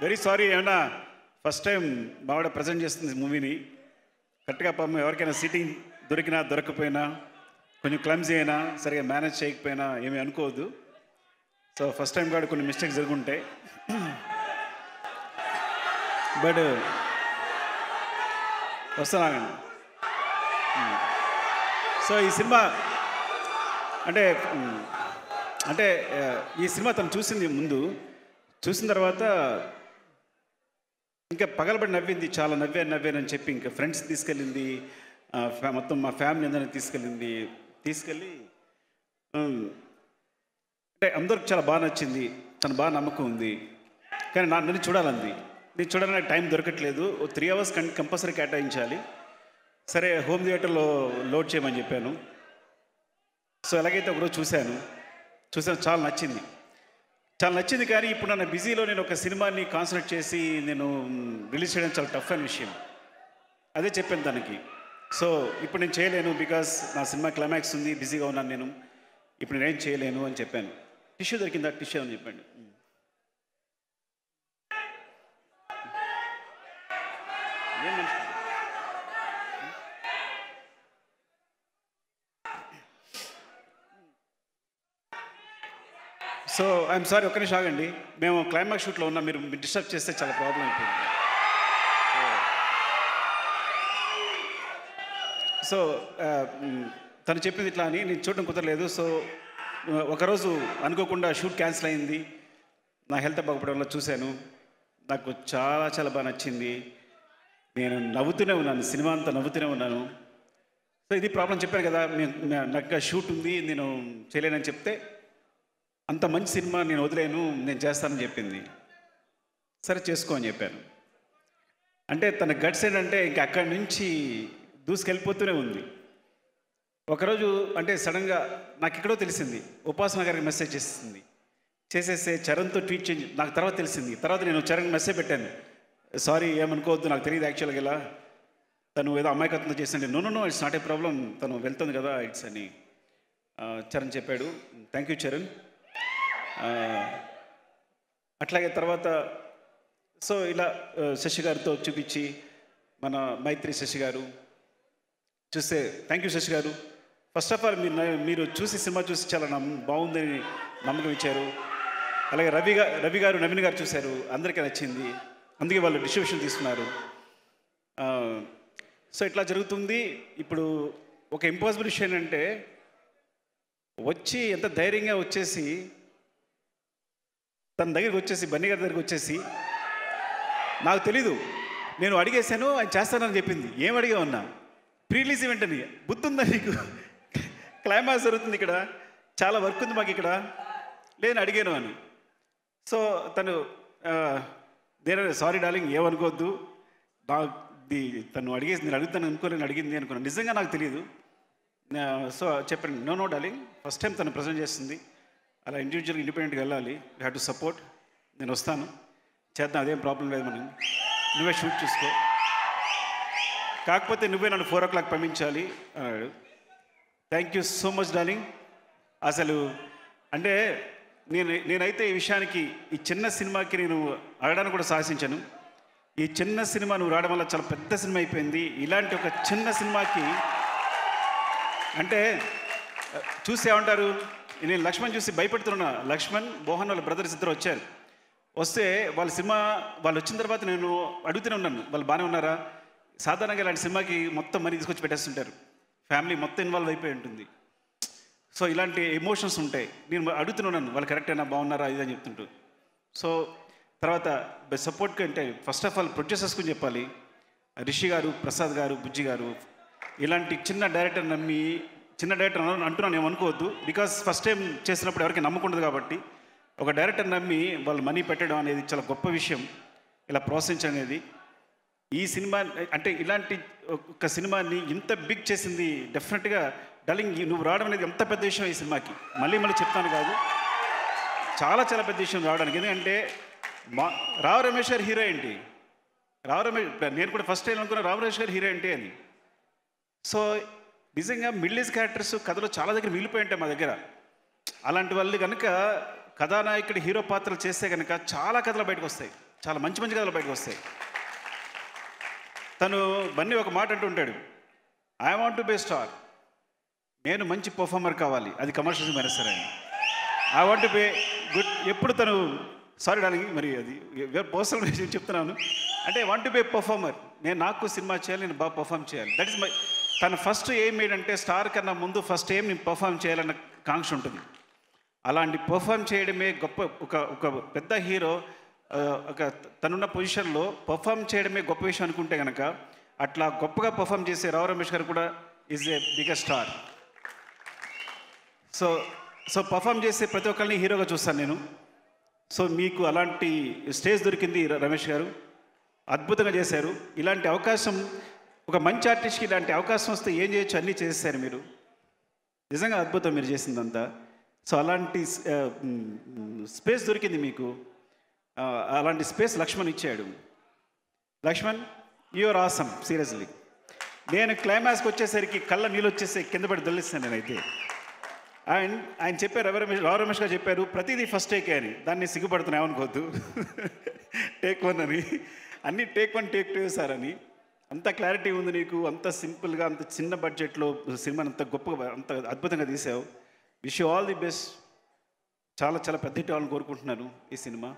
Very sorry. ఏమన్నా first time బాగా present చేస్తుంది మూవీని. కరెక్ట్గా పాపం ఎవరికైనా సీటింగ్ దొరికినా దొరకకపోయినా, కొంచెం క్లమ్జీ అయినా, సరిగా మేనేజ్ చేయకపోయినా ఏమీ అనుకోవద్దు. సో ఫస్ట్ టైం కూడా కొన్ని మిస్టేక్స్ జరుగుంటాయి. బట్ వస్తున్నానండి. సో ఈ సినిమా అంటే అంటే ఈ సినిమా తను చూసింది ముందు, చూసిన తర్వాత ఇంకా పగలబడి నవ్వింది, చాలా నవ్వానని చెప్పి ఇంకా ఫ్రెండ్స్ తీసుకెళ్ళింది, మొత్తం మా ఫ్యామిలీ అందరినీ తీసుకెళ్ళి అంటే అందరికి చాలా బాగా నచ్చింది. తను బాగా నమ్మకం ఉంది. కానీ నన్ను చూడాలంది. నేను చూడాలని టైం దొరకట్లేదు. 3 hours కంపల్సరీ కేటాయించాలి. సరే హోమ్ థియేటర్లో లోడ్ చేయమని చెప్పాను. సో ఎలాగైతే ఒకరోజు చూశాను, చాలా నచ్చింది. కానీ ఇప్పుడు నన్ను బిజీలో నేను ఒక సినిమాని కాన్సన్ట్రేట్ చేసి నేను రిలీజ్ చేయడం చాలా టఫ్ అయిన విషయం. అదే చెప్పాను తనకి. సో ఇప్పుడు నేను చేయలేను, బికాస్ నా సినిమా క్లైమాక్స్ ఉంది, బిజీగా ఉన్నాను నేను, ఇప్పుడు నేనేం చేయలేను అని చెప్పాను. టిష్యూ దొరికిందా? టిష్యూ అని చెప్పాను. సో ఐఎమ్ సారీ, ఒక్క నిమిషం ఆగండి. మేము క్లైమాక్స్ షూట్లో ఉన్నాం, మీరు డిస్టర్బ్ చేస్తే చాలా ప్రాబ్లం అయిపోయింది. సో తను చెప్పింది ఇట్లా అని నేను చూడడం కుదరలేదు. సో ఒకరోజు అనుకోకుండా షూట్ క్యాన్సిల్ అయింది. నా హెల్త్ బాగుపడడం వల్ల చూశాను. నాకు చాలా బాగా నచ్చింది. నేను నవ్వుతూనే ఉన్నాను, సినిమా అంతా నవ్వుతూనే ఉన్నాను. సో ఇది ప్రాబ్లం చెప్పాను కదా, నాకు షూట్ ఉంది, నేను చేయలేనని చెప్తే, అంత మంచి సినిమా నేను వదిలేను, నేను చేస్తానని చెప్పింది. సరే చేసుకో అని చెప్పాను. అంటే తన గట్స్ ఏంటంటే ఇంక అక్కడి నుంచి దూసుకెళ్ళిపోతూనే ఉంది. ఒకరోజు అంటే సడన్గా నాకు ఎక్కడో తెలిసింది, ఉపాసన గారికి మెసేజ్ చేసేస్తే చరణ్తో ట్వీట్ చేంజ్ నాకు తర్వాత తెలిసింది. తర్వాత నేను చరణ్ మెసేజ్ పెట్టాను, సారీ ఏమనుకోవద్దు, నాకు తెలియదు యాక్చువల్గా ఇలా తను ఏదో అమ్మాయికత్వంతో చేసింది. No it's not a problem, తను వెళ్తుంది కదా ఇట్స్ అని చరణ్ చెప్పాడు. Thank you Charan. అట్లాగే తర్వాత సో ఇలా శశి గారితో చూపించి, మన మైత్రి శశి గారు చూస్తే, థ్యాంక్ యూ శశి గారు. ఫస్ట్ ఆఫ్ ఆల్ మీరు చూసి సినిమా చూసి చాలా బాగుందని నమ్మకం ఇచ్చారు. అలాగే రవి గారు నవీన్ గారు చూశారు, అందరికీ నచ్చింది, అందుకే వాళ్ళు డిస్ట్రిబ్యూషన్ తీసుకున్నారు. సో ఇట్లా జరుగుతుంది. ఇప్పుడు ఒక ఇంపాసిబుల్ విషయం ఏంటంటే, వచ్చి ఎంత ధైర్యంగా వచ్చేసి తన దగ్గరికి వచ్చేసి, బన్నీ గారి దగ్గరికి వచ్చేసి, నాకు తెలీదు, నేను అడిగేశాను, ఆయన చేస్తానని చెప్పింది. ఏం అడిగా ఉన్నా? ప్రీలీజ్ ఈవెంట్ అని. బుద్ధి ఉందా నీకు? క్లైమాక్స్ జరుగుతుంది ఇక్కడ, చాలా వర్క్ ఉంది మాకు ఇక్కడ, లేదని అడిగాను అని. సో తను సారీ డార్లింగ్, ఏమనుకోవద్దు, తను అడిగేసి నేను అడుగుతాను అనుకోలేని అడిగింది అనుకున్నాను, నిజంగా నాకు తెలియదు. సో చెప్పండి, నో డార్లింగ్, ఫస్ట్ టైం తను ప్రజెంట్ చేస్తుంది, అలా ఇండివిజువల్గా ఇండిపెండెంట్గా వెళ్ళాలి, యూ హ్యావ్ టు సపోర్ట్, నేను వస్తాను, చేద్దాం, అదేం ప్రాబ్లం లేదు, మనం నువ్వే షూట్ చూసుకో, కాకపోతే నువ్వే నన్ను 4 o'clock పంపించాలి అన్నాడు. Thank you so much darling. అసలు అంటే నేనైతే ఈ విషయానికి, ఈ చిన్న సినిమాకి నేను అడగడానికి కూడా సాహసించాను. ఈ చిన్న సినిమా నువ్వు రావడం వల్ల చాలా పెద్ద సినిమా అయిపోయింది. ఇలాంటి ఒక చిన్న సినిమాకి అంటే చూసి ఏమంటారు, నేను లక్ష్మణ్ చూసి భయపెడుతున్నా. లక్ష్మణ్, మోహన్ వాళ్ళ బ్రదర్స్ ఇద్దరు వచ్చారు. వస్తే వాళ్ళ సినిమా వాళ్ళు వచ్చిన తర్వాత నేను అడుగుతూనే ఉన్నాను, వాళ్ళు బాగానే ఉన్నారా? సాధారణంగా ఇలాంటి సినిమాకి మొత్తం మనీ తీసుకొచ్చి పెట్టేస్తుంటారు, ఫ్యామిలీ మొత్తం ఇన్వాల్వ్ అయిపోయి ఉంటుంది. సో ఇలాంటి ఎమోషన్స్ ఉంటాయి. నేను అడుగుతున్నాను, వాళ్ళు కరెక్టేనా, బాగున్నారా, ఇదని చెప్తుంటూ. సో తర్వాత సపోర్ట్గా అంటే ఫస్ట్ ఆఫ్ ఆల్ ప్రొడ్యూసర్స్కి చెప్పాలి, రిషి గారు, ప్రసాద్ గారు, బుజ్జి గారు, ఇలాంటి చిన్న డైరెక్టర్ నమ్మి, చిన్న డైరెక్టర్ అంటున్నాను ఏమనుకోవద్దు, బికాస్ ఫస్ట్ టైం చేసినప్పుడు ఎవరికి నమ్మకుండదు కాబట్టి, ఒక డైరెక్టర్ నమ్మి వాళ్ళు మనీ పెట్టడం అనేది చాలా గొప్ప విషయం, ఇలా ప్రోత్సహించడం అనేది. ఈ సినిమా అంటే ఇలాంటి ఒక సినిమాని ఇంత బిగ్ చేసింది డెఫినెట్గా డార్లింగ్, నువ్వు రావడం అనేది ఎంత పెద్ద విషయం ఈ సినిమాకి, మళ్ళీ చెప్తాను కాదు, చాలా పెద్ద విషయం రావడానికి. ఎందుకంటే రావు రమేష్ గారు హీరో ఏంటి, నేను కూడా ఫస్ట్ టైం అనుకున్నా రావు రమేష్ గారు హీరో ఏంటి అని. సో నిజంగా మిడిల్ ఏజ్ క్యారెక్టర్స్ కథలో చాలా దగ్గర మిగిలిపోయి ఉంటాయి మా దగ్గర. అలాంటి వాళ్ళు కనుక కథానాయకుడి హీరో పాత్రలు చేస్తే కనుక చాలా కథలు బయటకు వస్తాయి, చాలా మంచి మంచి కథలు బయటకు వస్తాయి. తను బన్నీ ఒక మాట అంటూ ఉంటాడు, I want to be star, నేను మంచి పర్ఫార్మర్ కావాలి, అది కమర్షియల్ సినిమా సరే, I want to be good. ఎప్పుడు తను సారీ డార్లింగ్, మరి అది పర్సనల్ విషయం చెప్తున్నాను, అంటే వాంట్ టు బి పర్ఫార్మర్, నేను నాకు సినిమా చేయాలి, నేను బాగా పర్ఫామ్ చేయాలి. దట్ ఈస్ మై, తను ఫస్ట్ ఏం ఏంటంటే స్టార్ కన్నా ముందు ఫస్ట్ ఏం నేను పర్ఫామ్ చేయాలన్న కాంక్ష ఉంటుంది. అలాంటి పర్ఫామ్ చేయడమే గొప్ప. ఒక పెద్ద హీరో ఒక తనున్న పొజిషన్లో పర్ఫామ్ చేయడమే గొప్ప విషయం అనుకుంటే కనుక, అట్లా గొప్పగా పర్ఫామ్ చేసే రావు రమేష్ గారు కూడా is a biggest star. So perform చేసే ప్రతి ఒక్కరిని హీరోగా చూస్తాను నేను. సో మీకు అలాంటి స్టేజ్ దొరికింది రమేష్ గారు, అద్భుతంగా చేశారు. ఇలాంటి అవకాశం ఒక మంచి ఆర్టిస్ట్కి ఇలాంటి అవకాశం వస్తే ఏం చేయొచ్చు అన్నీ చేసేసారు మీరు, నిజంగా అద్భుతం మీరు చేసిందంతా. సో అలాంటి స్పేస్ దొరికింది మీకు, అలాంటి స్పేస్ లక్ష్మణ్ ఇచ్చాడు. Lakshman, you're awesome seriously. నేను క్లైమాక్స్కి వచ్చేసరికి కళ్ళ నీళ్ళు వచ్చేసి కింద పడి దొల్లిస్తాను నేనైతే. అండ్ ఆయన చెప్పారు, రావు రమేష్ గారు చెప్పారు ప్రతిదీ ఫస్ట్ టేకే అని. దాన్ని సిగ్గుపడుతున్నాయి అనుకోవద్దు, టేక్ 1 అని, అన్నీ టేక్ 1 టేక్ 2 సార్ అని. అంత క్లారిటీ ఉంది నీకు, అంత సింపుల్గా అంత చిన్న బడ్జెట్లో సినిమాని అంత గొప్పగా అంత అద్భుతంగా తీసావు. Wish you all the best. చాలా చాలా పెద్ద హిట్ అవ్వాలని కోరుకుంటున్నాను ఈ సినిమా.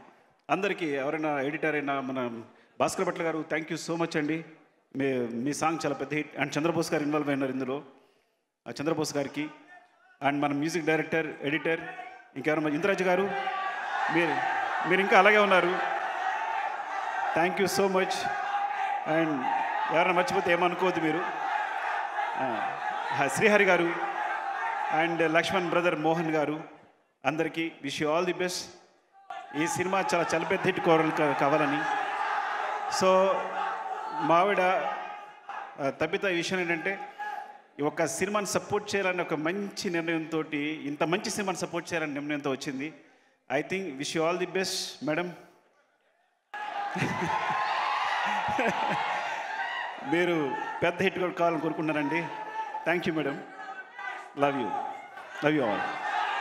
అందరికీ ఎవరైనా ఎడిటర్ అయినా మన భాస్కర్ భట్ల గారు, థ్యాంక్ యూ సో మచ్ అండి. మీ సాంగ్ చాలా పెద్ద హిట్. అండ్ చంద్రబోస్ గారు ఇన్వాల్వ్ అయినారు ఇందులో, చంద్రబోస్ గారికి. అండ్ మన మ్యూజిక్ డైరెక్టర్, ఎడిటర్ ఇంకెవరు, ఇంద్రాజ్ గారు, మీరు ఇంకా అలాగే ఉన్నారు. Thank you so much. And ఎవరైనా మర్చిపోతే ఏమనుకోవద్దు మీరు. శ్రీహరి గారు అండ్ లక్ష్మణ్ బ్రదర్ మోహన్ గారు, అందరికీ wish you all the best. ఈ సినిమా చాలా పెద్ద హిట్ కావాలని. సో మా ఆవిడ తప్పిత ఈ విషయం ఏంటంటే, ఒక సినిమాని సపోర్ట్ చేయాలని ఒక మంచి నిర్ణయంతో, ఇంత మంచి సినిమాని సపోర్ట్ చేయాలని నిర్ణయంతో వచ్చింది. I think wish you all the best madam. మీరు పెద్ద హిట్ కావాలని కోరుకుంటున్నారండి. Thank you madam. Love you all.